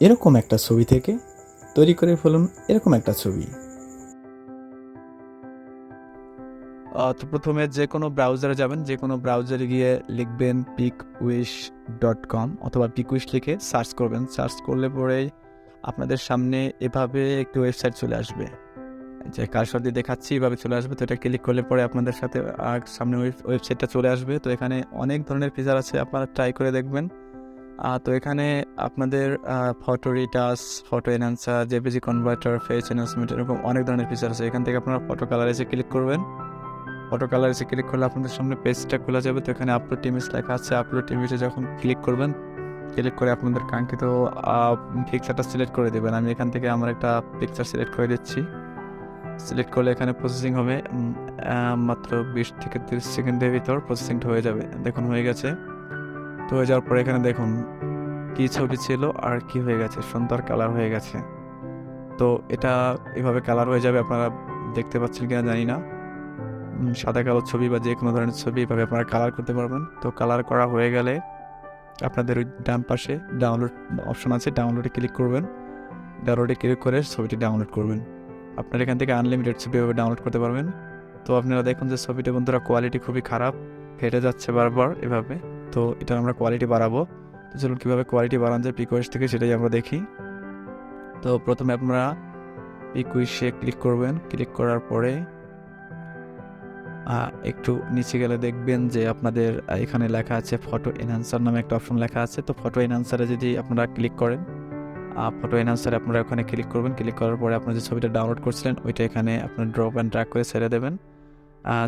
এরকম একটা ছবি থেকে তৈরি করে ফেলুন এরকম একটা ছবি। তো প্রথমে যে কোনো ব্রাউজারে যাবেন, যে কোনো ব্রাউজারে গিয়ে লিখবেন pickwish.com অথবা পিকউইশ লিখে সার্চ করবেন। সার্চ করলে পরেই আপনাদের সামনে এভাবে একটি ওয়েবসাইট চলে আসবে, যে কার্সর দিয়ে দেখাচ্ছি এভাবে চলে আসবে। তো এটা ক্লিক করলে পরে আপনাদের সাথে সামনে ওয়েবসাইটটা চলে আসবে। তো এখানে অনেক ধরনের ফিচার আছে, আপনারা ট্রাই করে দেখবেন। তো এখানে আপনাদের photo retouch, photo enhancer, JPG converter, face enhancement, এরকম অনেক ধরনের ফিচার আছে। এখান থেকে আপনারা ফটো কালারাইজে ক্লিক করবেন। ফটো কালারিজে ক্লিক করলে আপনাদের সামনে পেজটা খোলা যাবে। তো এখানে আপলোড ইমেজ লেখা আছে, আপলোড ইমেজে যখন ক্লিক করবেন, ক্লিক করে আপনাদের কাঙ্ক্ষিত পিকচারটা সিলেক্ট করে দেবেন। আমি এখান থেকে আমার একটা পিকচার সিলেক্ট করে দিচ্ছি। সিলেক্ট করলে এখানে প্রসেসিং হবে মাত্র 20 থেকে 30 সেকেন্ডের ভিতর প্রসেসিংটা হয়ে যাবে। দেখুন হয়ে গেছে। তো হয়ে যাওয়ার পরে এখানে দেখুন কি ছবি ছিল আর কি হয়ে গেছে, সুন্দর কালার হয়ে গেছে। তো এটা এভাবে কালার হয়ে যাবে, আপনারা দেখতে পাচ্ছেন কিনা জানি না। সাদা কালো ছবি বা যে কোনো ধরনের ছবি এভাবে আপনারা কালার করতে পারবেন। তো কালার করা হয়ে গেলে আপনাদের ওই ডান পাশে ডাউনলোড অপশন আছে, ডাউনলোডে ক্লিক করবেন। ডাউনলোডে ক্লিক করে ছবিটি ডাউনলোড করবেন। আপনারা এখান থেকে আনলিমিটেড ছবি এভাবে ডাউনলোড করতে পারবেন। তো আপনারা দেখুন যে ছবিটা বন্ধুরা কোয়ালিটি খুবই খারাপ, ফেটে যাচ্ছে বারবার এভাবে। তো এটা আমরা কোয়ালিটি বাড়াবো। তো চলুন কীভাবে কোয়ালিটি বাড়ানো যায় পিকউইশ থেকে সেটাই আমরা দেখি। তো প্রথমে আপনারা পিকউইশে ক্লিক করবেন। ক্লিক করার পরে একটু নিচে গেলে দেখবেন যে আপনাদের এখানে লেখা আছে ফটো এনহ্যান্সার নামে একটা অপশন লেখা আছে। তো ফটো এনহ্যান্সারে যদি আপনারা ক্লিক করেন, ফটো এনহ্যান্সারে আপনারা ওখানে ক্লিক করবেন। ক্লিক করার পরে আপনার যে ছবিটা ডাউনলোড করছিলেন ওইটা এখানে আপনার ড্রপ অ্যান্ড ড্র্যাগ করে ছেড়ে দেবেন।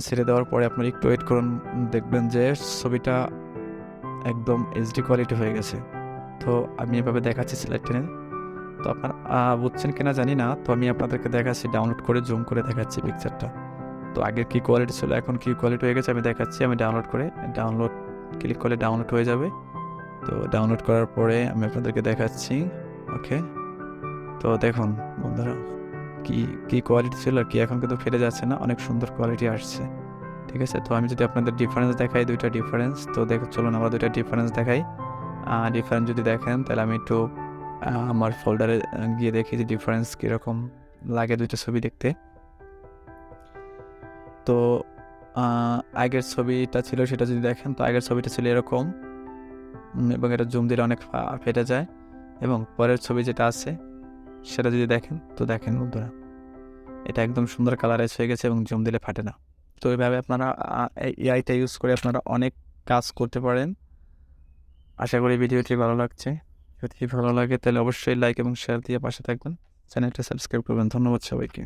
ছেড়ে দেওয়ার পরে আপনারা একটু ওয়েট করুন, দেখবেন যে ছবিটা একদম এইচডি কোয়ালিটি হয়ে গেছে। তো আমি এভাবে দেখাচ্ছি সিলেক্টেনে। তো আপনারা বুঝছেন কিনা জানি না। তো আমি আপনাদেরকে দেখাচ্ছি, ডাউনলোড করে জুম করে দেখাচ্ছি পিকচারটা। তো আগের কী কোয়ালিটি ছিল এখন কী কোয়ালিটি হয়ে গেছে আমি দেখাচ্ছি। আমি ডাউনলোড করে ডাউনলোড ক্লিক করলে ডাউনলোড হয়ে যাবে। তো ডাউনলোড করার পরে আমি আপনাদেরকে দেখাচ্ছি। ওকে, তো দেখুন বন্ধুরা কী কী কোয়ালিটি ছিল আর কি, এখন কিন্তু ফেটে যাচ্ছে না, অনেক সুন্দর কোয়ালিটি আসছে। ঠিক আছে, তো আমি যদি আপনাদের ডিফারেন্স দেখাই, দুইটা ডিফারেন্স, তো দেখো চলুন আমরা দুইটা ডিফারেন্স দেখাই। ডিফারেন্স যদি দেখেন তাহলে আমি একটু আমার ফোল্ডারে গিয়ে দেখি যে ডিফারেন্স কীরকম লাগে দুইটা ছবি দেখতে। তো আগের ছবিটা ছিল সেটা যদি দেখেন, তো আগের ছবিটা ছিল এরকম, এবং এটা জুম দিলে অনেক ফেটে যায়। এবং পরের ছবি যেটা আছে সেটা যদি দেখেন, তো দেখেন বন্ধুরা এটা একদম সুন্দর কালারাইজ হয়ে গেছে এবং জুম দিলে ফাটে না। তো এইভাবে আপনারা এআইটা ইউজ করে আপনারা অনেক কাজ করতে পারেন। আশা করি ভিডিওটি ভালো লাগছে। যদি ভালো লাগে তাহলে অবশ্যই লাইক এবং শেয়ার দিয়ে পাশে থাকবেন, চ্যানেলটা সাবস্ক্রাইব করবেন। ধন্যবাদ সবাইকে।